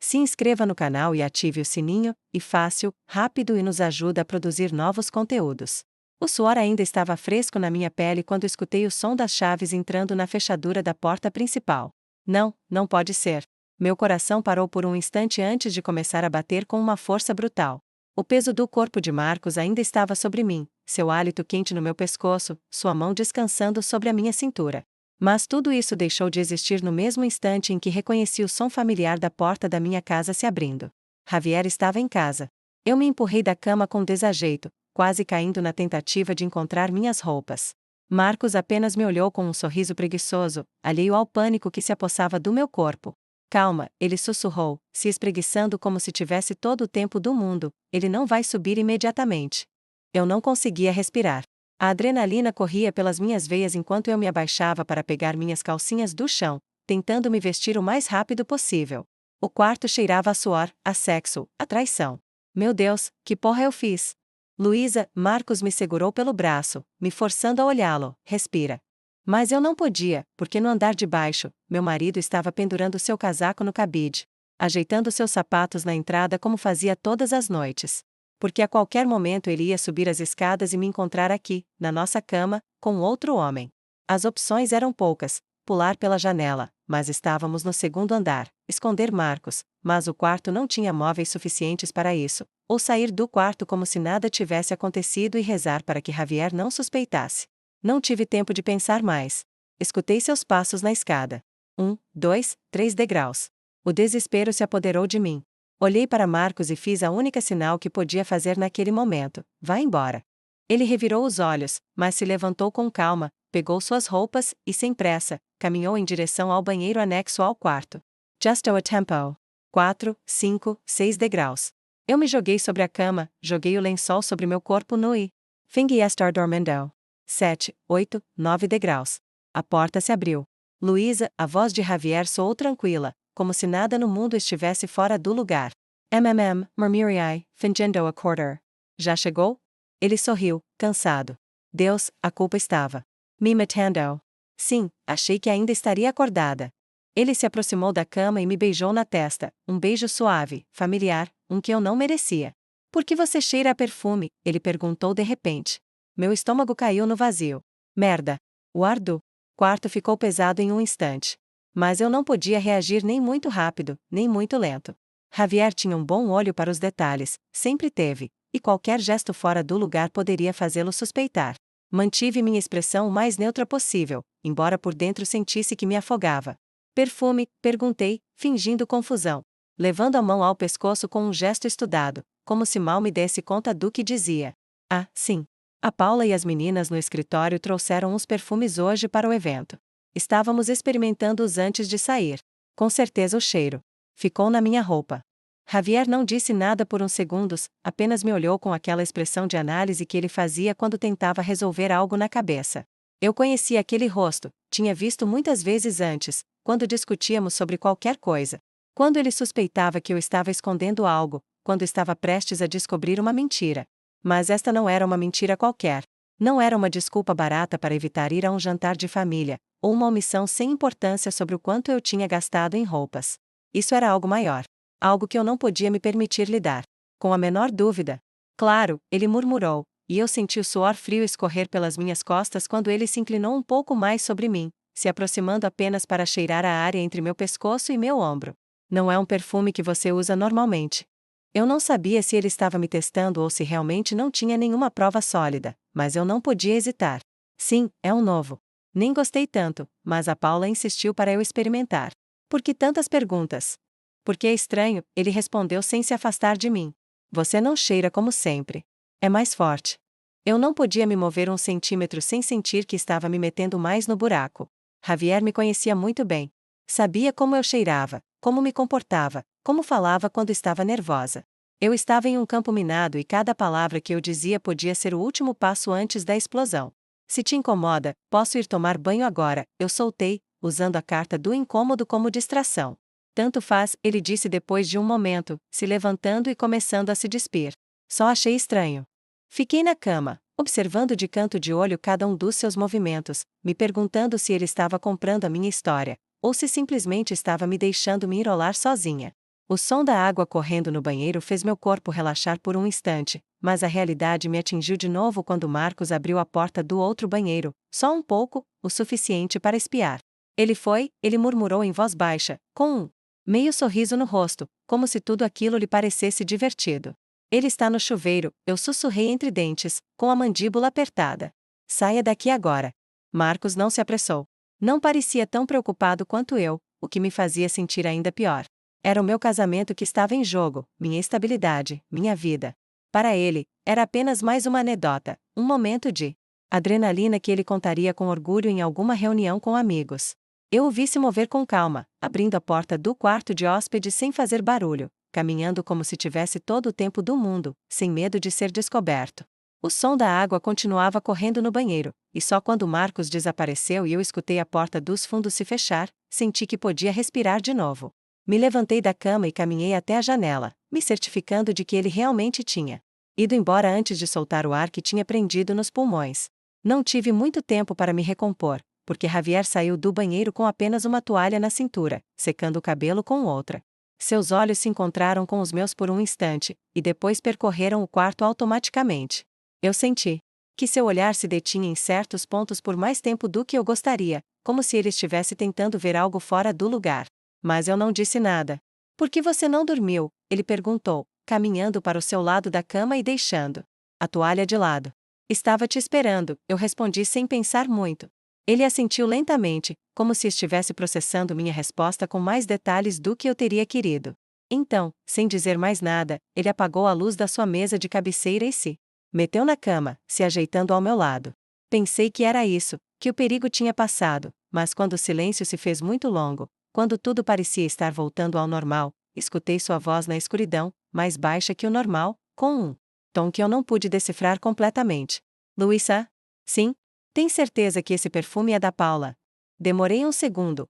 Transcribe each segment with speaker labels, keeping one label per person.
Speaker 1: Se inscreva no canal e ative o sininho, e fácil, rápido e nos ajuda a produzir novos conteúdos. O suor ainda estava fresco na minha pele quando escutei o som das chaves entrando na fechadura da porta principal. Não, não pode ser. Meu coração parou por um instante antes de começar a bater com uma força brutal. O peso do corpo de Marcos ainda estava sobre mim, seu hálito quente no meu pescoço, sua mão descansando sobre a minha cintura. Mas tudo isso deixou de existir no mesmo instante em que reconheci o som familiar da porta da minha casa se abrindo. Javier estava em casa. Eu me empurrei da cama com desajeito, quase caindo na tentativa de encontrar minhas roupas. Marcos apenas me olhou com um sorriso preguiçoso, alheio ao pânico que se apossava do meu corpo. Calma, ele sussurrou, se espreguiçando como se tivesse todo o tempo do mundo, ele não vai subir imediatamente. Eu não conseguia respirar. A adrenalina corria pelas minhas veias enquanto eu me abaixava para pegar minhas calcinhas do chão, tentando me vestir o mais rápido possível. O quarto cheirava a suor, a sexo, a traição. Meu Deus, que porra eu fiz? Luísa, Marcos me segurou pelo braço, me forçando a olhá-lo. Respira. Mas eu não podia, porque no andar de baixo, meu marido estava pendurando seu casaco no cabide, ajeitando seus sapatos na entrada como fazia todas as noites. Porque a qualquer momento ele ia subir as escadas e me encontrar aqui, na nossa cama, com outro homem. As opções eram poucas: pular pela janela, mas estávamos no segundo andar, esconder Marcos, mas o quarto não tinha móveis suficientes para isso, ou sair do quarto como se nada tivesse acontecido e rezar para que Javier não suspeitasse. Não tive tempo de pensar mais. Escutei seus passos na escada. 1, 2, 3 degraus. O desespero se apoderou de mim. Olhei para Marcos e fiz a única sinal que podia fazer naquele momento: vá embora. Ele revirou os olhos, mas se levantou com calma, pegou suas roupas e, sem pressa, caminhou em direção ao banheiro anexo ao quarto. Just a tempo. 4, 5, 6 degraus. Eu me joguei sobre a cama, joguei o lençol sobre meu corpo nu e fingi estar dormindo. 7, 8, 9 degraus. A porta se abriu. Luísa, a voz de Javier soou tranquila, como se nada no mundo estivesse fora do lugar. Murmurai, fingindo a quarter. Já chegou? Ele sorriu, cansado. Deus, a culpa estava me matando. Sim, achei que ainda estaria acordada. Ele se aproximou da cama e me beijou na testa, um beijo suave, familiar, um que eu não merecia. Por que você cheira a perfume? Ele perguntou de repente. Meu estômago caiu no vazio. Merda. O ar do quarto ficou pesado em um instante. Mas eu não podia reagir nem muito rápido, nem muito lento. Javier tinha um bom olho para os detalhes, sempre teve, e qualquer gesto fora do lugar poderia fazê-lo suspeitar. Mantive minha expressão o mais neutra possível, embora por dentro sentisse que me afogava. Perfume? Perguntei, fingindo confusão, levando a mão ao pescoço com um gesto estudado, como se mal me desse conta do que dizia. Ah, sim. A Paula e as meninas no escritório trouxeram uns perfumes hoje para o evento. Estávamos experimentando-os antes de sair. Com certeza o cheiro ficou na minha roupa. Javier não disse nada por uns segundos, apenas me olhou com aquela expressão de análise que ele fazia quando tentava resolver algo na cabeça. Eu conhecia aquele rosto, tinha visto muitas vezes antes, quando discutíamos sobre qualquer coisa. Quando ele suspeitava que eu estava escondendo algo, quando estava prestes a descobrir uma mentira. Mas esta não era uma mentira qualquer. Não era uma desculpa barata para evitar ir a um jantar de família, ou uma omissão sem importância sobre o quanto eu tinha gastado em roupas. Isso era algo maior. Algo que eu não podia me permitir lidar com a menor dúvida. Claro, ele murmurou, e eu senti o suor frio escorrer pelas minhas costas quando ele se inclinou um pouco mais sobre mim, se aproximando apenas para cheirar a área entre meu pescoço e meu ombro. Não é um perfume que você usa normalmente. Eu não sabia se ele estava me testando ou se realmente não tinha nenhuma prova sólida, mas eu não podia hesitar. Sim, é um novo. Nem gostei tanto, mas a Paula insistiu para eu experimentar. Por que tantas perguntas? Porque é estranho, ele respondeu sem se afastar de mim. Você não cheira como sempre. É mais forte. Eu não podia me mover um centímetro sem sentir que estava me metendo mais no buraco. Javier me conhecia muito bem. Sabia como eu cheirava, como me comportava, como falava quando estava nervosa. Eu estava em um campo minado e cada palavra que eu dizia podia ser o último passo antes da explosão. Se te incomoda, posso ir tomar banho agora, eu soltei, usando a carta do incômodo como distração. Tanto faz, ele disse depois de um momento, se levantando e começando a se despir. Só achei estranho. Fiquei na cama, observando de canto de olho cada um dos seus movimentos, me perguntando se ele estava comprando a minha história, ou se simplesmente estava me deixando me enrolar sozinha. O som da água correndo no banheiro fez meu corpo relaxar por um instante, mas a realidade me atingiu de novo quando Marcos abriu a porta do outro banheiro, só um pouco, o suficiente para espiar. Ele murmurou em voz baixa, com um meio sorriso no rosto, como se tudo aquilo lhe parecesse divertido. Ele está no chuveiro, eu sussurrei entre dentes, com a mandíbula apertada. Saia daqui agora. Marcos não se apressou. Não parecia tão preocupado quanto eu, o que me fazia sentir ainda pior. Era o meu casamento que estava em jogo, minha estabilidade, minha vida. Para ele, era apenas mais uma anedota, um momento de adrenalina que ele contaria com orgulho em alguma reunião com amigos. Eu o vi se mover com calma, abrindo a porta do quarto de hóspedes sem fazer barulho, caminhando como se tivesse todo o tempo do mundo, sem medo de ser descoberto. O som da água continuava correndo no banheiro, e só quando Marcos desapareceu e eu escutei a porta dos fundos se fechar, senti que podia respirar de novo. Me levantei da cama e caminhei até a janela, me certificando de que ele realmente tinha ido embora antes de soltar o ar que tinha prendido nos pulmões. Não tive muito tempo para me recompor, porque Javier saiu do banheiro com apenas uma toalha na cintura, secando o cabelo com outra. Seus olhos se encontraram com os meus por um instante, e depois percorreram o quarto automaticamente. Eu senti que seu olhar se detinha em certos pontos por mais tempo do que eu gostaria, como se ele estivesse tentando ver algo fora do lugar. Mas eu não disse nada. Por que você não dormiu? Ele perguntou, caminhando para o seu lado da cama e deixando a toalha de lado. Estava te esperando, eu respondi sem pensar muito. Ele assentiu lentamente, como se estivesse processando minha resposta com mais detalhes do que eu teria querido. Então, sem dizer mais nada, ele apagou a luz da sua mesa de cabeceira e se meteu na cama, se ajeitando ao meu lado. Pensei que era isso, que o perigo tinha passado, mas quando o silêncio se fez muito longo, quando tudo parecia estar voltando ao normal, escutei sua voz na escuridão, mais baixa que o normal, com um tom que eu não pude decifrar completamente. Luísa? Sim? Tem certeza que esse perfume é da Paula? Demorei um segundo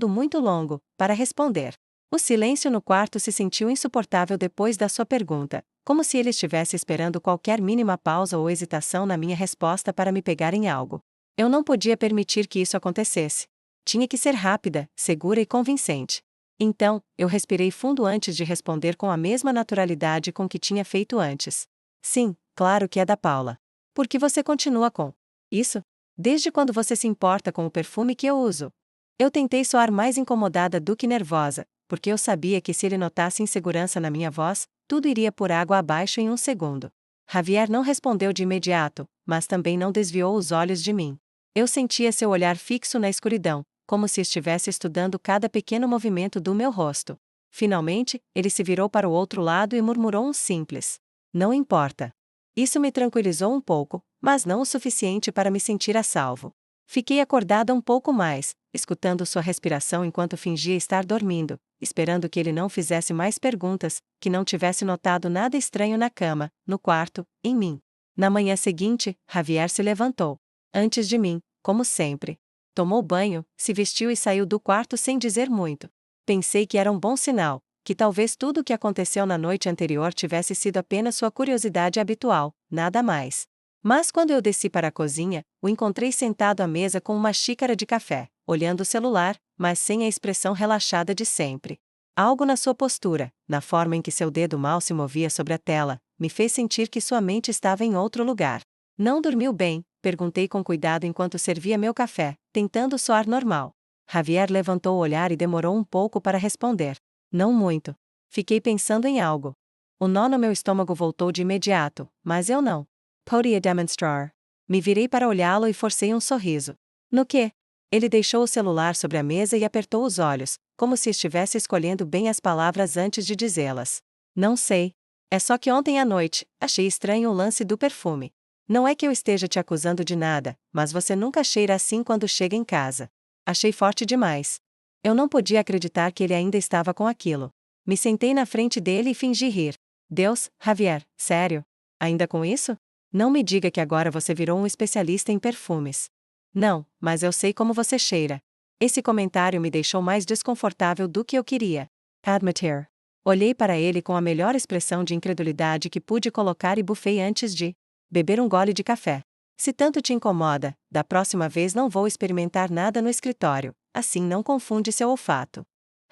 Speaker 1: muito longo, para responder. O silêncio no quarto se sentiu insuportável depois da sua pergunta, como se ele estivesse esperando qualquer mínima pausa ou hesitação na minha resposta para me pegar em algo. Eu não podia permitir que isso acontecesse. Tinha que ser rápida, segura e convincente. Então, eu respirei fundo antes de responder com a mesma naturalidade com que tinha feito antes. Sim, claro que é da Paula. Por que você continua com isso? Desde quando você se importa com o perfume que eu uso? Eu tentei soar mais incomodada do que nervosa, porque eu sabia que se ele notasse insegurança na minha voz, tudo iria por água abaixo em um segundo. Javier não respondeu de imediato, mas também não desviou os olhos de mim. Eu sentia seu olhar fixo na escuridão, como se estivesse estudando cada pequeno movimento do meu rosto. Finalmente, ele se virou para o outro lado e murmurou um simples: não importa. Isso me tranquilizou um pouco, mas não o suficiente para me sentir a salvo. Fiquei acordada um pouco mais, escutando sua respiração enquanto fingia estar dormindo, esperando que ele não fizesse mais perguntas, que não tivesse notado nada estranho na cama, no quarto, em mim. Na manhã seguinte, Javier se levantou. Antes de mim, como sempre. Tomou banho, se vestiu e saiu do quarto sem dizer muito. Pensei que era um bom sinal, que talvez tudo o que aconteceu na noite anterior tivesse sido apenas sua curiosidade habitual, nada mais. Mas quando eu desci para a cozinha, o encontrei sentado à mesa com uma xícara de café, olhando o celular, mas sem a expressão relaxada de sempre. Algo na sua postura, na forma em que seu dedo mal se movia sobre a tela, me fez sentir que sua mente estava em outro lugar. Não dormiu bem? Perguntei com cuidado enquanto servia meu café, tentando soar normal. Javier levantou o olhar e demorou um pouco para responder. Não muito. Fiquei pensando em algo. O nó no meu estômago voltou de imediato, mas eu não podia demonstrar. Me virei para olhá-lo e forcei um sorriso. No quê? Ele deixou o celular sobre a mesa e apertou os olhos, como se estivesse escolhendo bem as palavras antes de dizê-las. Não sei. É só que ontem à noite, achei estranho o lance do perfume. Não é que eu esteja te acusando de nada, mas você nunca cheira assim quando chega em casa. Achei forte demais. Eu não podia acreditar que ele ainda estava com aquilo. Me sentei na frente dele e fingi rir. Deus, Javier, sério? Ainda com isso? Não me diga que agora você virou um especialista em perfumes. Não, mas eu sei como você cheira. Esse comentário me deixou mais desconfortável do que eu queria admitir. Olhei para ele com a melhor expressão de incredulidade que pude colocar e bufei antes de beber um gole de café. Se tanto te incomoda, da próxima vez não vou experimentar nada no escritório, assim não confunde seu olfato.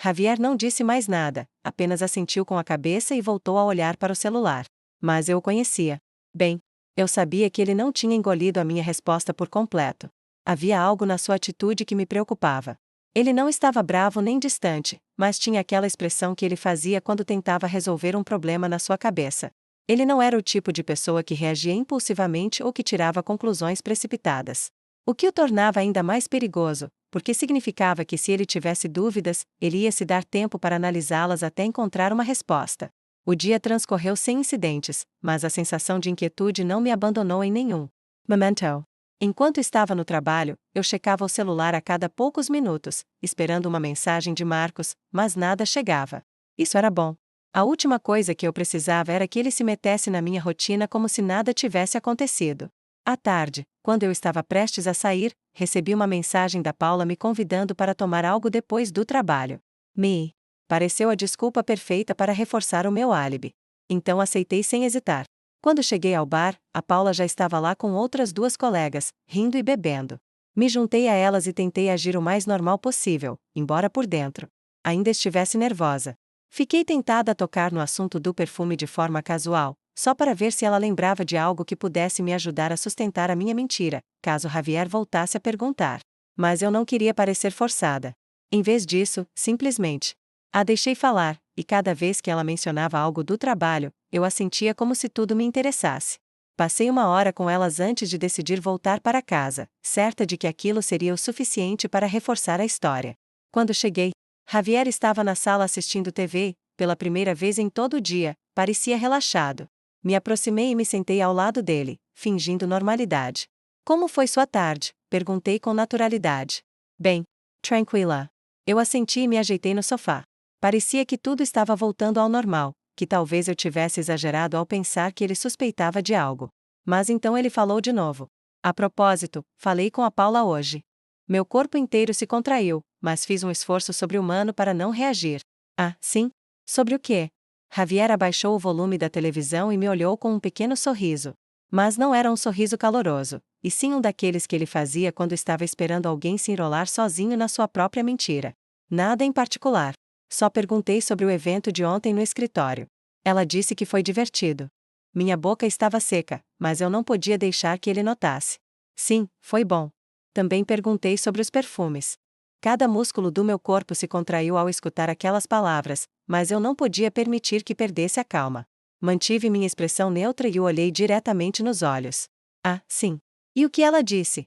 Speaker 1: Javier não disse mais nada, apenas assentiu com a cabeça e voltou a olhar para o celular. Mas eu o conhecia. Bem, eu sabia que ele não tinha engolido a minha resposta por completo. Havia algo na sua atitude que me preocupava. Ele não estava bravo nem distante, mas tinha aquela expressão que ele fazia quando tentava resolver um problema na sua cabeça. Ele não era o tipo de pessoa que reagia impulsivamente ou que tirava conclusões precipitadas. O que o tornava ainda mais perigoso, porque significava que se ele tivesse dúvidas, ele ia se dar tempo para analisá-las até encontrar uma resposta. O dia transcorreu sem incidentes, mas a sensação de inquietude não me abandonou em nenhum momento. Enquanto estava no trabalho, eu checava o celular a cada poucos minutos, esperando uma mensagem de Marcos, mas nada chegava. Isso era bom. A última coisa que eu precisava era que ele se metesse na minha rotina como se nada tivesse acontecido. À tarde, quando eu estava prestes a sair, recebi uma mensagem da Paula me convidando para tomar algo depois do trabalho. Me pareceu a desculpa perfeita para reforçar o meu álibi. Então aceitei sem hesitar. Quando cheguei ao bar, a Paula já estava lá com outras duas colegas, rindo e bebendo. Me juntei a elas e tentei agir o mais normal possível, embora por dentro ainda estivesse nervosa. Fiquei tentada a tocar no assunto do perfume de forma casual, só para ver se ela lembrava de algo que pudesse me ajudar a sustentar a minha mentira, caso Javier voltasse a perguntar. Mas eu não queria parecer forçada. Em vez disso, simplesmente a deixei falar, e cada vez que ela mencionava algo do trabalho, eu a sentia como se tudo me interessasse. Passei uma hora com elas antes de decidir voltar para casa, certa de que aquilo seria o suficiente para reforçar a história. Quando cheguei, Javier estava na sala assistindo TV, pela primeira vez em todo o dia, parecia relaxado. Me aproximei e me sentei ao lado dele, fingindo normalidade. Como foi sua tarde? Perguntei com naturalidade. Bem, tranquila. Eu assenti e me ajeitei no sofá. Parecia que tudo estava voltando ao normal, que talvez eu tivesse exagerado ao pensar que ele suspeitava de algo. Mas então ele falou de novo. A propósito, falei com a Paula hoje. Meu corpo inteiro se contraiu, mas fiz um esforço sobre-humano para não reagir. Ah, sim? Sobre o quê? Javier abaixou o volume da televisão e me olhou com um pequeno sorriso. Mas não era um sorriso caloroso, e sim um daqueles que ele fazia quando estava esperando alguém se enrolar sozinho na sua própria mentira. Nada em particular. Só perguntei sobre o evento de ontem no escritório. Ela disse que foi divertido. Minha boca estava seca, mas eu não podia deixar que ele notasse. Sim, foi bom. Também perguntei sobre os perfumes. Cada músculo do meu corpo se contraiu ao escutar aquelas palavras, mas eu não podia permitir que perdesse a calma. Mantive minha expressão neutra e o olhei diretamente nos olhos. Ah, sim. E o que ela disse?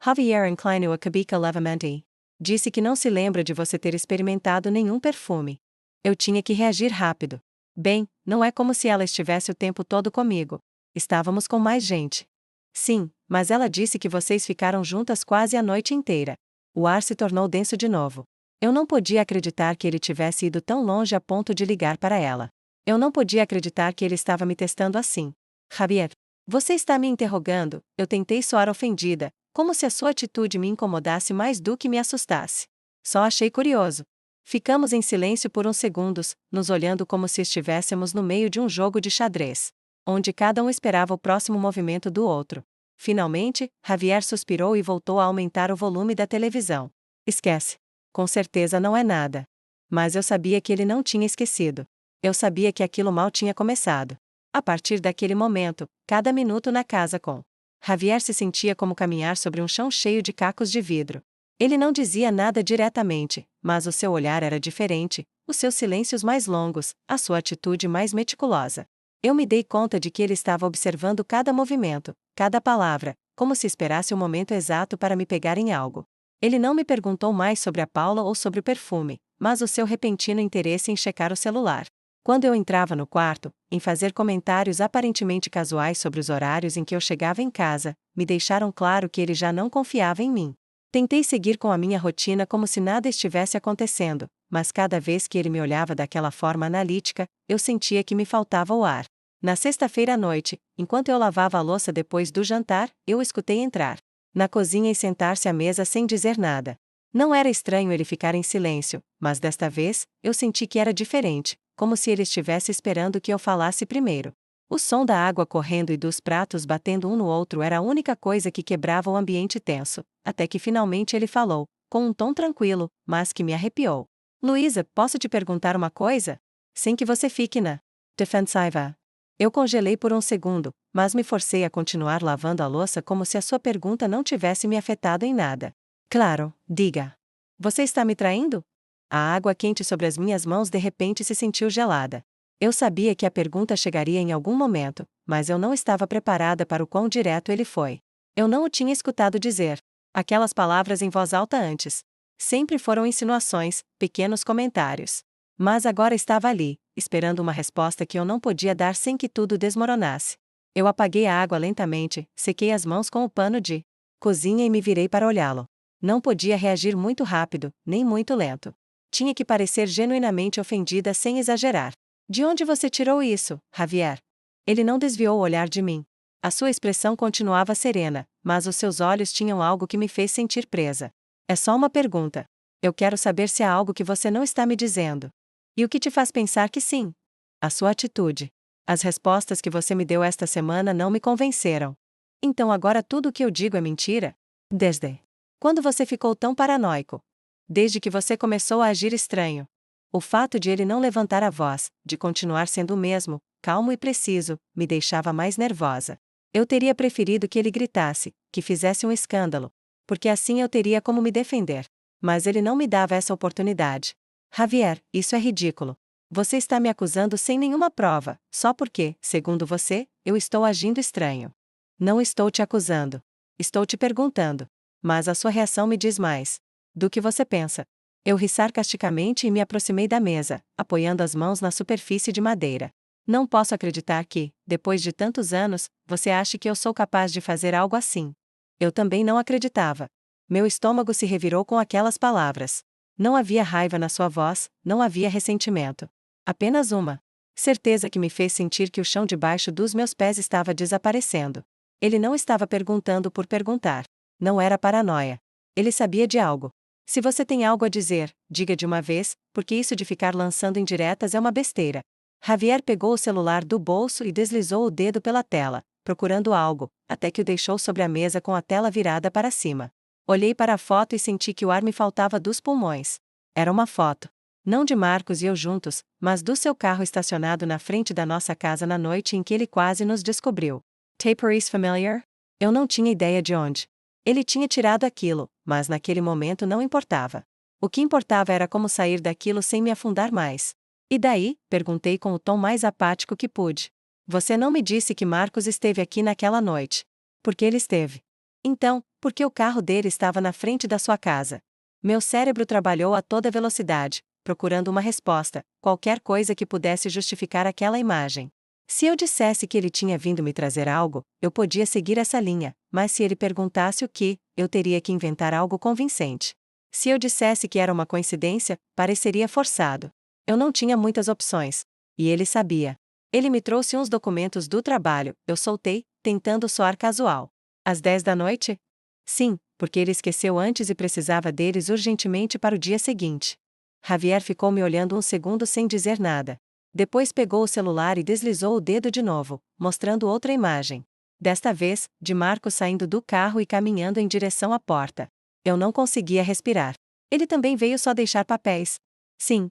Speaker 1: Javier inclinou a cabeça levemente. Disse que não se lembra de você ter experimentado nenhum perfume. Eu tinha que reagir rápido. Bem, não é como se ela estivesse o tempo todo comigo. Estávamos com mais gente. Sim, mas ela disse que vocês ficaram juntas quase a noite inteira. O ar se tornou denso de novo. Eu não podia acreditar que ele tivesse ido tão longe a ponto de ligar para ela. Eu não podia acreditar que ele estava me testando assim. Javier, você está me interrogando? Eu tentei soar ofendida, como se a sua atitude me incomodasse mais do que me assustasse. Só achei curioso. Ficamos em silêncio por uns segundos, nos olhando como se estivéssemos no meio de um jogo de xadrez, onde cada um esperava o próximo movimento do outro. Finalmente, Javier suspirou e voltou a aumentar o volume da televisão. Esquece. Com certeza não é nada. Mas eu sabia que ele não tinha esquecido. Eu sabia que aquilo mal tinha começado. A partir daquele momento, cada minuto na casa com Javier se sentia como caminhar sobre um chão cheio de cacos de vidro. Ele não dizia nada diretamente, mas o seu olhar era diferente, os seus silêncios mais longos, a sua atitude mais meticulosa. Eu me dei conta de que ele estava observando cada movimento, cada palavra, como se esperasse o momento exato para me pegar em algo. Ele não me perguntou mais sobre a Paula ou sobre o perfume, mas o seu repentino interesse em checar o celular. Quando eu entrava no quarto, em fazer comentários aparentemente casuais sobre os horários em que eu chegava em casa, me deixaram claro que ele já não confiava em mim. Tentei seguir com a minha rotina como se nada estivesse acontecendo, mas cada vez que ele me olhava daquela forma analítica, eu sentia que me faltava o ar. Na sexta-feira à noite, enquanto eu lavava a louça depois do jantar, eu o escutei entrar na cozinha e sentar-se à mesa sem dizer nada. Não era estranho ele ficar em silêncio, mas desta vez, eu senti que era diferente, como se ele estivesse esperando que eu falasse primeiro. O som da água correndo e dos pratos batendo um no outro era a única coisa que quebrava o ambiente tenso, até que finalmente ele falou, com um tom tranquilo, mas que me arrepiou. Luísa, posso te perguntar uma coisa? Sem que você fique na defensiva. Eu congelei por um segundo, mas me forcei a continuar lavando a louça como se a sua pergunta não tivesse me afetado em nada. Claro, diga. Você está me traindo? A água quente sobre as minhas mãos de repente se sentiu gelada. Eu sabia que a pergunta chegaria em algum momento, mas eu não estava preparada para o quão direto ele foi. Eu não o tinha escutado dizer aquelas palavras em voz alta antes. Sempre foram insinuações, pequenos comentários. Mas agora estava ali, esperando uma resposta que eu não podia dar sem que tudo desmoronasse. Eu apaguei a água lentamente, sequei as mãos com o pano de cozinha e me virei para olhá-lo. Não podia reagir muito rápido, nem muito lento. Tinha que parecer genuinamente ofendida sem exagerar. De onde você tirou isso, Javier? Ele não desviou o olhar de mim. A sua expressão continuava serena, mas os seus olhos tinham algo que me fez sentir presa. É só uma pergunta. Eu quero saber se há algo que você não está me dizendo. E o que te faz pensar que sim? A sua atitude. As respostas que você me deu esta semana não me convenceram. Então agora tudo o que eu digo é mentira? Desde quando você ficou tão paranoico? Desde que você começou a agir estranho. O fato de ele não levantar a voz, de continuar sendo o mesmo, calmo e preciso, me deixava mais nervosa. Eu teria preferido que ele gritasse, que fizesse um escândalo, porque assim eu teria como me defender. Mas ele não me dava essa oportunidade. Javier, isso é ridículo. Você está me acusando sem nenhuma prova, só porque, segundo você, eu estou agindo estranho. Não estou te acusando. Estou te perguntando. Mas a sua reação me diz mais do que você pensa. Eu ri sarcasticamente e me aproximei da mesa, apoiando as mãos na superfície de madeira. Não posso acreditar que, depois de tantos anos, você ache que eu sou capaz de fazer algo assim. Eu também não acreditava. Meu estômago se revirou com aquelas palavras. Não havia raiva na sua voz, não havia ressentimento. Apenas uma certeza que me fez sentir que o chão debaixo dos meus pés estava desaparecendo. Ele não estava perguntando por perguntar. Não era paranoia. Ele sabia de algo. Se você tem algo a dizer, diga de uma vez, porque isso de ficar lançando indiretas é uma besteira. Javier pegou o celular do bolso e deslizou o dedo pela tela, procurando algo, até que o deixou sobre a mesa com a tela virada para cima. Olhei para a foto e senti que o ar me faltava dos pulmões. Era uma foto. Não de Marcos e eu juntos, mas do seu carro estacionado na frente da nossa casa na noite em que ele quase nos descobriu. Taperies familiar? Eu não tinha ideia de onde ele tinha tirado aquilo, mas naquele momento não importava. O que importava era como sair daquilo sem me afundar mais. E daí? Perguntei com o tom mais apático que pude. Você não me disse que Marcos esteve aqui naquela noite. Porque ele esteve. Então, por que o carro dele estava na frente da sua casa? Meu cérebro trabalhou a toda velocidade, procurando uma resposta, qualquer coisa que pudesse justificar aquela imagem. Se eu dissesse que ele tinha vindo me trazer algo, eu podia seguir essa linha, mas se ele perguntasse o que, eu teria que inventar algo convincente. Se eu dissesse que era uma coincidência, pareceria forçado. Eu não tinha muitas opções. E ele sabia. Ele me trouxe uns documentos do trabalho, eu soltei, tentando soar casual. Às 10 da noite? Sim, porque ele esqueceu antes e precisava deles urgentemente para o dia seguinte. Javier ficou me olhando um segundo sem dizer nada. Depois pegou o celular e deslizou o dedo de novo, mostrando outra imagem. Desta vez, de Marcos saindo do carro e caminhando em direção à porta. Eu não conseguia respirar. Ele também veio só deixar papéis. Sim.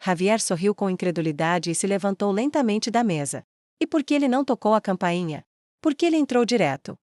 Speaker 1: Javier sorriu com incredulidade e se levantou lentamente da mesa. E por que ele não tocou a campainha? Por que ele entrou direto?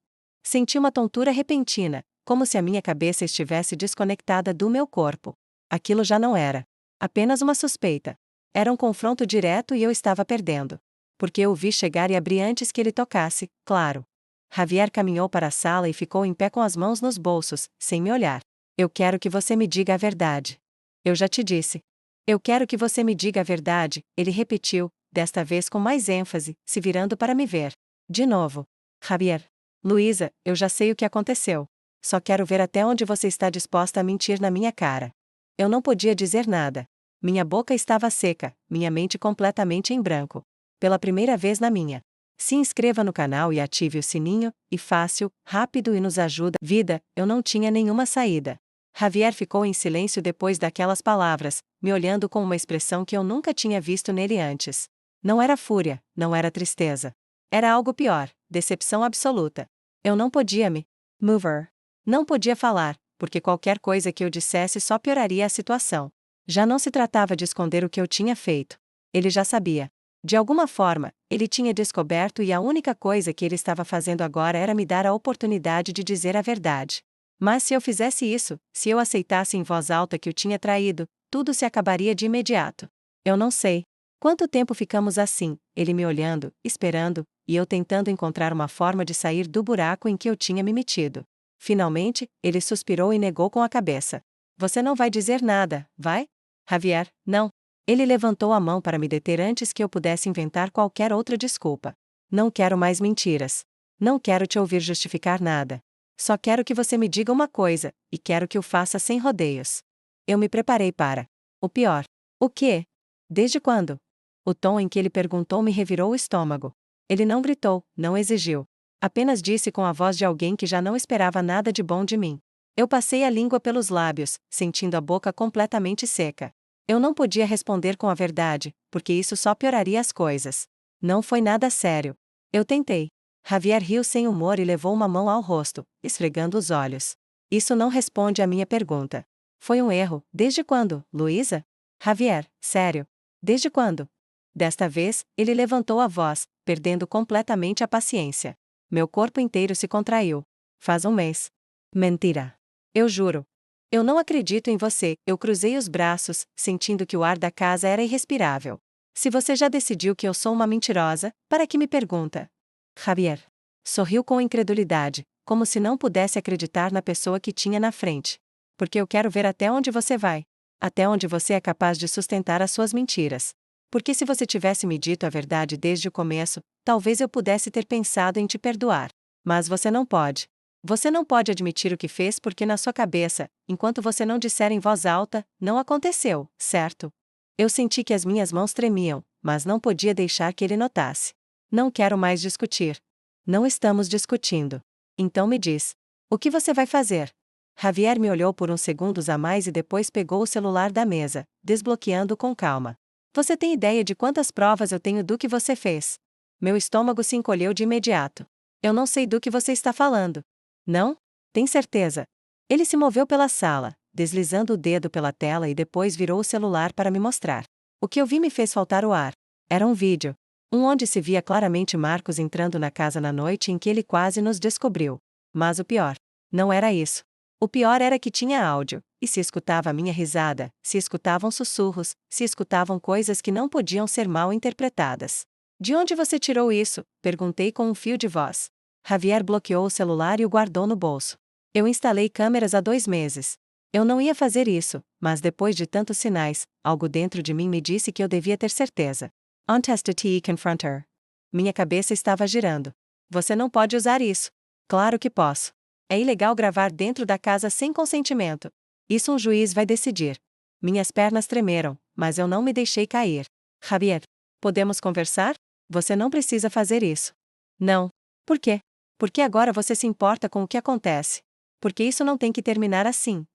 Speaker 1: Senti uma tontura repentina, como se a minha cabeça estivesse desconectada do meu corpo. Aquilo já não era apenas uma suspeita. Era um confronto direto e eu estava perdendo. Porque eu o vi chegar e abri antes que ele tocasse, claro. Javier caminhou para a sala e ficou em pé com as mãos nos bolsos, sem me olhar. Eu quero que você me diga a verdade. Eu já te disse. Eu quero que você me diga a verdade, ele repetiu, desta vez com mais ênfase, se virando para me ver. De novo. Javier. Luísa, eu já sei o que aconteceu. Só quero ver até onde você está disposta a mentir na minha cara. Eu não podia dizer nada. Minha boca estava seca, minha mente completamente em branco. Pela primeira vez na minha. Se inscreva no canal e ative o sininho, e fácil, rápido e nos ajuda. Vida, eu não tinha nenhuma saída. Javier ficou em silêncio depois daquelas palavras, me olhando com uma expressão que eu nunca tinha visto nele antes. Não era fúria, não era tristeza. Era algo pior, decepção absoluta. Eu não podia me mover. Não podia falar, porque qualquer coisa que eu dissesse só pioraria a situação. Já não se tratava de esconder o que eu tinha feito. Ele já sabia. De alguma forma, ele tinha descoberto e a única coisa que ele estava fazendo agora era me dar a oportunidade de dizer a verdade. Mas se eu fizesse isso, se eu aceitasse em voz alta que o tinha traído, tudo se acabaria de imediato. Eu não sei. Quanto tempo ficamos assim, ele me olhando, esperando, e eu tentando encontrar uma forma de sair do buraco em que eu tinha me metido. Finalmente, ele suspirou e negou com a cabeça. Você não vai dizer nada, vai? Javier, não. Ele levantou a mão para me deter antes que eu pudesse inventar qualquer outra desculpa. Não quero mais mentiras. Não quero te ouvir justificar nada. Só quero que você me diga uma coisa, e quero que o faça sem rodeios. Eu me preparei para o pior. O quê? Desde quando? O tom em que ele perguntou me revirou o estômago. Ele não gritou, não exigiu. Apenas disse com a voz de alguém que já não esperava nada de bom de mim. Eu passei a língua pelos lábios, sentindo a boca completamente seca. Eu não podia responder com a verdade, porque isso só pioraria as coisas. Não foi nada sério. Eu tentei. Javier riu sem humor e levou uma mão ao rosto, esfregando os olhos. Isso não responde à minha pergunta. Foi um erro. Desde quando, Luísa? Javier, sério. Desde quando? Desta vez, ele levantou a voz, perdendo completamente a paciência. Meu corpo inteiro se contraiu. Faz um mês. Mentira. Eu juro. Eu não acredito em você. Eu cruzei os braços, sentindo que o ar da casa era irrespirável. Se você já decidiu que eu sou uma mentirosa, para que me pergunta? Javier. Sorriu com incredulidade, como se não pudesse acreditar na pessoa que tinha na frente. Porque eu quero ver até onde você vai. Até onde você é capaz de sustentar as suas mentiras. Porque se você tivesse me dito a verdade desde o começo, talvez eu pudesse ter pensado em te perdoar. Mas você não pode. Você não pode admitir o que fez porque na sua cabeça, enquanto você não disser em voz alta, não aconteceu, certo? Eu senti que as minhas mãos tremiam, mas não podia deixar que ele notasse. Não quero mais discutir. Não estamos discutindo. Então me diz. O que você vai fazer? Javier me olhou por uns segundos a mais e depois pegou o celular da mesa, desbloqueando com calma. Você tem ideia de quantas provas eu tenho do que você fez? Meu estômago se encolheu de imediato. Eu não sei do que você está falando. Não? Tem certeza? Ele se moveu pela sala, deslizando o dedo pela tela e depois virou o celular para me mostrar. O que eu vi me fez faltar o ar. Era um vídeo. Onde se via claramente Marcos entrando na casa na noite em que ele quase nos descobriu. Mas o pior. Não era isso. O pior era que tinha áudio, e se escutava a minha risada, se escutavam sussurros, se escutavam coisas que não podiam ser mal interpretadas. De onde você tirou isso? Perguntei com um fio de voz. Javier bloqueou o celular e o guardou no bolso. Eu instalei câmeras há 2 meses. Eu não ia fazer isso, mas depois de tantos sinais, algo dentro de mim me disse que eu devia ter certeza. Untested confronter. Minha cabeça estava girando. Você não pode usar isso. Claro que posso. É ilegal gravar dentro da casa sem consentimento. Isso um juiz vai decidir. Minhas pernas tremeram, mas eu não me deixei cair. Javier, podemos conversar? Você não precisa fazer isso. Não. Por quê? Porque agora você se importa com o que acontece. Porque isso não tem que terminar assim.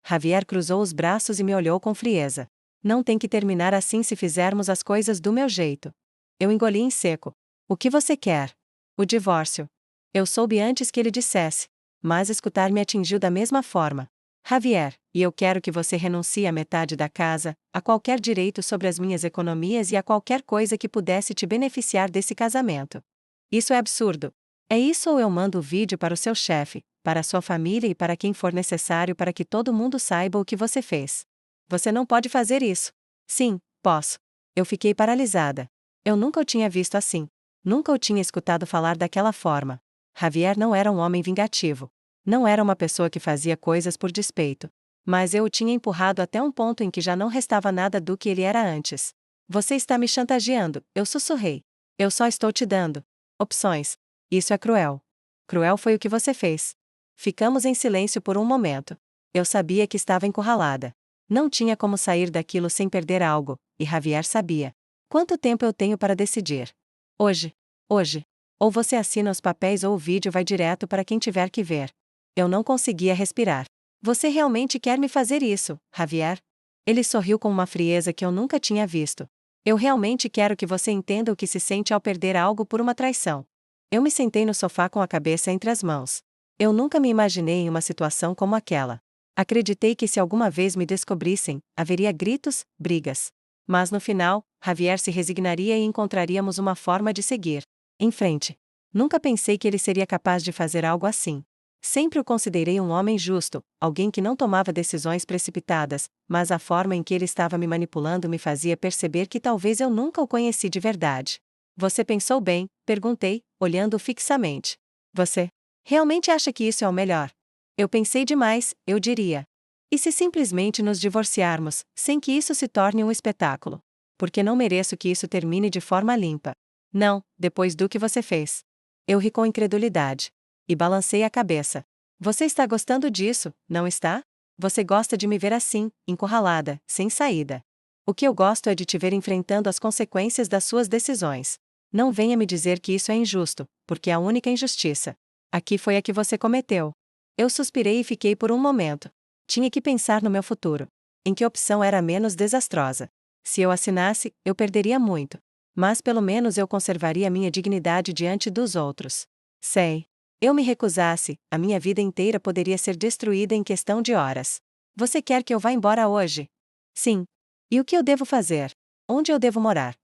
Speaker 1: Javier cruzou os braços e me olhou com frieza. Não tem que terminar assim se fizermos as coisas do meu jeito. Eu engoli em seco. O que você quer? O divórcio. Eu soube antes que ele dissesse. Mas escutar me atingiu da mesma forma. Javier, e eu quero que você renuncie à metade da casa, a qualquer direito sobre as minhas economias e a qualquer coisa que pudesse te beneficiar desse casamento. Isso é absurdo. É isso ou eu mando o vídeo para o seu chefe, para a sua família e para quem for necessário para que todo mundo saiba o que você fez. Você não pode fazer isso. Sim, posso. Eu fiquei paralisada. Eu nunca o tinha visto assim. Nunca o tinha escutado falar daquela forma. Javier não era um homem vingativo. Não era uma pessoa que fazia coisas por despeito. Mas eu o tinha empurrado até um ponto em que já não restava nada do que ele era antes. Você está me chantageando, eu sussurrei. Eu só estou te dando opções. Isso é cruel. Cruel foi o que você fez. Ficamos em silêncio por um momento. Eu sabia que estava encurralada. Não tinha como sair daquilo sem perder algo, e Javier sabia. Quanto tempo eu tenho para decidir? Hoje. Hoje. Ou você assina os papéis ou o vídeo vai direto para quem tiver que ver. Eu não conseguia respirar. Você realmente quer me fazer isso, Javier? Ele sorriu com uma frieza que eu nunca tinha visto. Eu realmente quero que você entenda o que se sente ao perder algo por uma traição. Eu me sentei no sofá com a cabeça entre as mãos. Eu nunca me imaginei em uma situação como aquela. Acreditei que se alguma vez me descobrissem, haveria gritos, brigas. Mas no final, Javier se resignaria e encontraríamos uma forma de seguir em frente. Nunca pensei que ele seria capaz de fazer algo assim. Sempre o considerei um homem justo, alguém que não tomava decisões precipitadas, mas a forma em que ele estava me manipulando me fazia perceber que talvez eu nunca o conheci de verdade. Você pensou bem? Perguntei, olhando-o fixamente. Você realmente acha que isso é o melhor? Eu pensei demais, eu diria. E se simplesmente nos divorciarmos, sem que isso se torne um espetáculo? Porque não mereço que isso termine de forma limpa. Não, depois do que você fez. Eu ri com incredulidade. E balancei a cabeça. Você está gostando disso, não está? Você gosta de me ver assim, encurralada, sem saída. O que eu gosto é de te ver enfrentando as consequências das suas decisões. Não venha me dizer que isso é injusto, porque a única injustiça aqui foi a que você cometeu. Eu suspirei e fiquei por um momento. Tinha que pensar no meu futuro. Em que opção era menos desastrosa? Se eu assinasse, eu perderia muito. Mas pelo menos eu conservaria minha dignidade diante dos outros. Sei. Eu me recusasse, a minha vida inteira poderia ser destruída em questão de horas. Você quer que eu vá embora hoje? Sim. E o que eu devo fazer? Onde eu devo morar?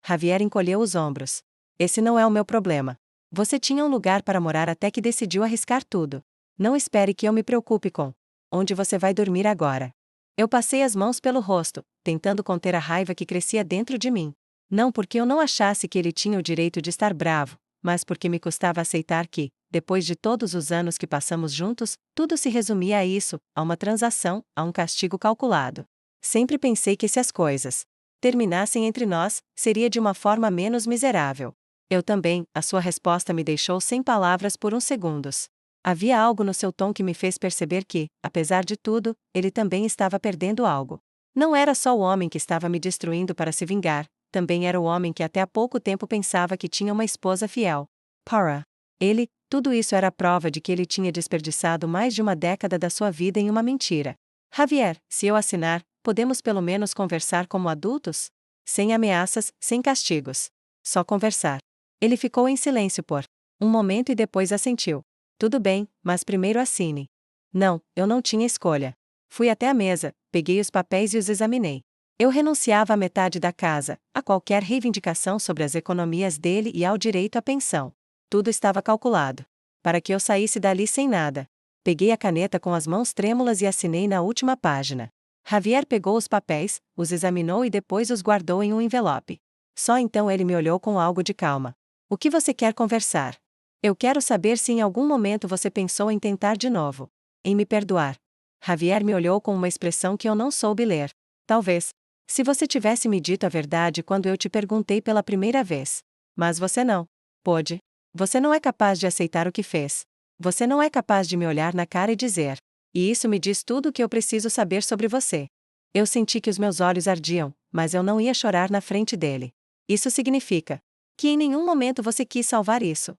Speaker 1: Javier encolheu os ombros. Esse não é o meu problema. Você tinha um lugar para morar até que decidiu arriscar tudo. Não espere que eu me preocupe com onde você vai dormir agora. Eu passei as mãos pelo rosto, tentando conter a raiva que crescia dentro de mim. Não porque eu não achasse que ele tinha o direito de estar bravo, mas porque me custava aceitar que, depois de todos os anos que passamos juntos, tudo se resumia a isso, a uma transação, a um castigo calculado. Sempre pensei que se as coisas terminassem entre nós, seria de uma forma menos miserável. Eu também, a sua resposta me deixou sem palavras por uns segundos. Havia algo no seu tom que me fez perceber que, apesar de tudo, ele também estava perdendo algo. Não era só o homem que estava me destruindo para se vingar, também era o homem que até há pouco tempo pensava que tinha uma esposa fiel. Para ele, tudo isso era prova de que ele tinha desperdiçado mais de uma década da sua vida em uma mentira. Javier, se eu assinar, podemos pelo menos conversar como adultos? Sem ameaças, sem castigos. Só conversar. Ele ficou em silêncio por um momento e depois assentiu. Tudo bem, mas primeiro assine. Não, eu não tinha escolha. Fui até a mesa, peguei os papéis e os examinei. Eu renunciava à metade da casa, a qualquer reivindicação sobre as economias dele e ao direito à pensão. Tudo estava calculado. Para que eu saísse dali sem nada. Peguei a caneta com as mãos trêmulas e assinei na última página. Javier pegou os papéis, os examinou e depois os guardou em um envelope. Só então ele me olhou com algo de calma. O que você quer conversar? Eu quero saber se em algum momento você pensou em tentar de novo. Em me perdoar. Javier me olhou com uma expressão que eu não soube ler. Talvez. Se você tivesse me dito a verdade quando eu te perguntei pela primeira vez. Mas você não pôde. Você não é capaz de aceitar o que fez. Você não é capaz de me olhar na cara e dizer. E isso me diz tudo o que eu preciso saber sobre você. Eu senti que os meus olhos ardiam, mas eu não ia chorar na frente dele. Isso significa que em nenhum momento você quis salvar isso.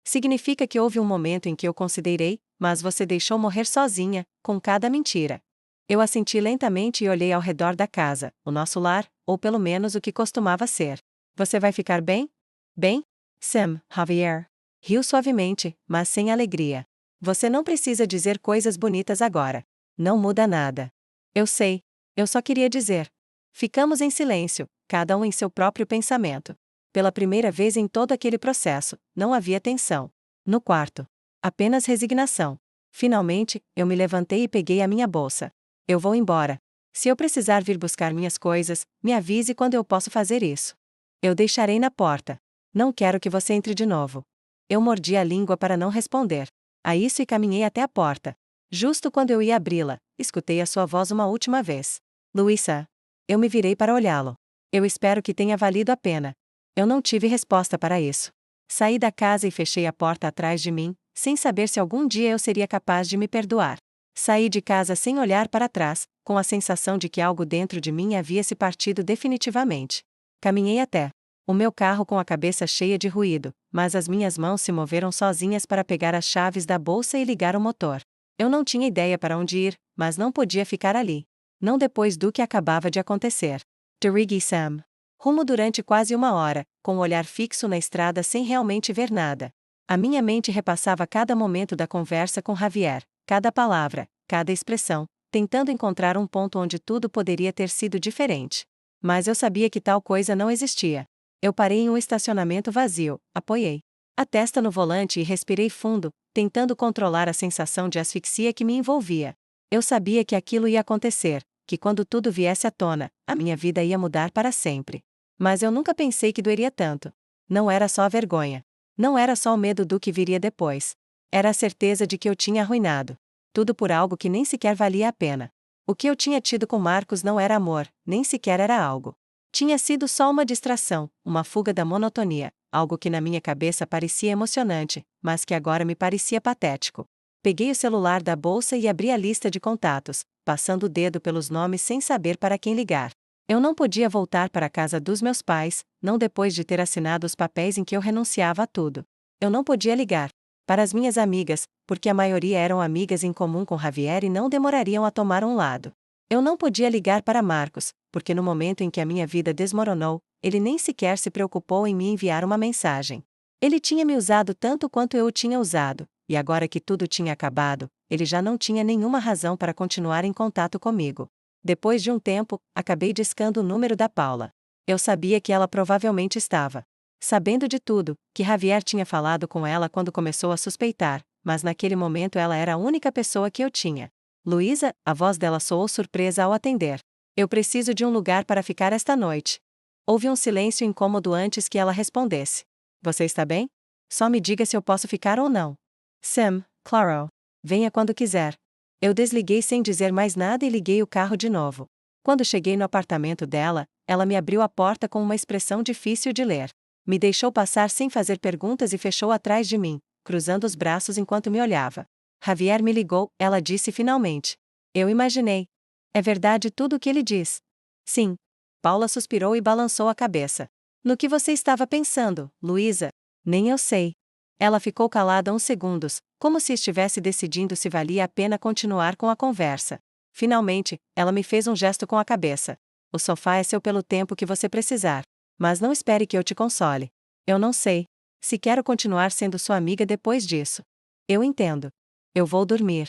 Speaker 1: Significa que houve um momento em que eu considerei, mas você deixou morrer sozinha, com cada mentira. Eu assenti lentamente e olhei ao redor da casa, o nosso lar, ou pelo menos o que costumava ser. Você vai ficar bem? Bem? Sam, Javier. Riu suavemente, mas sem alegria. Você não precisa dizer coisas bonitas agora. Não muda nada. Eu sei. Eu só queria dizer. Ficamos em silêncio, cada um em seu próprio pensamento. Pela primeira vez em todo aquele processo, não havia tensão. No quarto. Apenas resignação. Finalmente, eu me levantei e peguei a minha bolsa. Eu vou embora. Se eu precisar vir buscar minhas coisas, me avise quando eu posso fazer isso. Eu deixarei na porta. Não quero que você entre de novo. Eu mordi a língua para não responder. A isso e caminhei até a porta. Justo quando eu ia abri-la, escutei a sua voz uma última vez. Luísa. Eu me virei para olhá-lo. Eu espero que tenha valido a pena. Eu não tive resposta para isso. Saí da casa e fechei a porta atrás de mim, sem saber se algum dia eu seria capaz de me perdoar. Saí de casa sem olhar para trás, com a sensação de que algo dentro de mim havia se partido definitivamente. Caminhei até o meu carro com a cabeça cheia de ruído, mas as minhas mãos se moveram sozinhas para pegar as chaves da bolsa e ligar o motor. Eu não tinha ideia para onde ir, mas não podia ficar ali. Não depois do que acabava de acontecer. Terigi e Sam. Rumo durante quase uma hora, com o olhar fixo na estrada sem realmente ver nada. A minha mente repassava cada momento da conversa com Javier, cada palavra, cada expressão, tentando encontrar um ponto onde tudo poderia ter sido diferente. Mas eu sabia que tal coisa não existia. Eu parei em um estacionamento vazio, apoiei a testa no volante e respirei fundo, tentando controlar a sensação de asfixia que me envolvia. Eu sabia que aquilo ia acontecer, que quando tudo viesse à tona, a minha vida ia mudar para sempre. Mas eu nunca pensei que doeria tanto. Não era só a vergonha. Não era só o medo do que viria depois. Era a certeza de que eu tinha arruinado tudo por algo que nem sequer valia a pena. O que eu tinha tido com Marcos não era amor, nem sequer era algo. Tinha sido só uma distração, uma fuga da monotonia, algo que na minha cabeça parecia emocionante, mas que agora me parecia patético. Peguei o celular da bolsa e abri a lista de contatos, passando o dedo pelos nomes sem saber para quem ligar. Eu não podia voltar para a casa dos meus pais, não depois de ter assinado os papéis em que eu renunciava a tudo. Eu não podia ligar para as minhas amigas, porque a maioria eram amigas em comum com Javier e não demorariam a tomar um lado. Eu não podia ligar para Marcos, porque no momento em que a minha vida desmoronou, ele nem sequer se preocupou em me enviar uma mensagem. Ele tinha me usado tanto quanto eu o tinha usado, e agora que tudo tinha acabado, ele já não tinha nenhuma razão para continuar em contato comigo. Depois de um tempo, acabei discando o número da Paula. Eu sabia que ela provavelmente estava sabendo de tudo, que Javier tinha falado com ela quando começou a suspeitar, mas naquele momento ela era a única pessoa que eu tinha. Luísa, a voz dela soou surpresa ao atender. Eu preciso de um lugar para ficar esta noite. Houve um silêncio incômodo antes que ela respondesse. Você está bem? Só me diga se eu posso ficar ou não. Sam, claro. Venha quando quiser. Eu desliguei sem dizer mais nada e liguei o carro de novo. Quando cheguei no apartamento dela, ela me abriu a porta com uma expressão difícil de ler. Me deixou passar sem fazer perguntas e fechou atrás de mim, cruzando os braços enquanto me olhava. Javier me ligou, ela disse finalmente. Eu imaginei. É verdade tudo o que ele diz? Sim. Paula suspirou e balançou a cabeça. No que você estava pensando, Luísa? Nem eu sei. Ela ficou calada uns segundos, como se estivesse decidindo se valia a pena continuar com a conversa. Finalmente, ela me fez um gesto com a cabeça. O sofá é seu pelo tempo que você precisar. Mas não espere que eu te console. Eu não sei se quero continuar sendo sua amiga depois disso. Eu entendo. Eu vou dormir.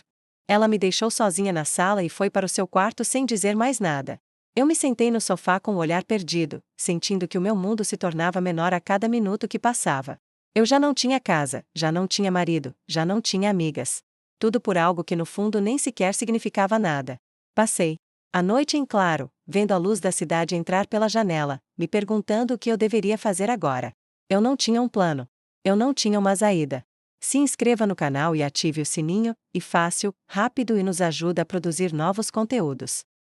Speaker 1: Ela me deixou sozinha na sala e foi para o seu quarto sem dizer mais nada. Eu me sentei no sofá com o olhar perdido, sentindo que o meu mundo se tornava menor a cada minuto que passava. Eu já não tinha casa, já não tinha marido, já não tinha amigas. Tudo por algo que no fundo nem sequer significava nada. Passei a noite em claro, vendo a luz da cidade entrar pela janela, me perguntando o que eu deveria fazer agora. Eu não tinha um plano. Eu não tinha uma saída. Se inscreva no canal e ative o sininho, e fácil, rápido e nos ajuda a produzir novos conteúdos.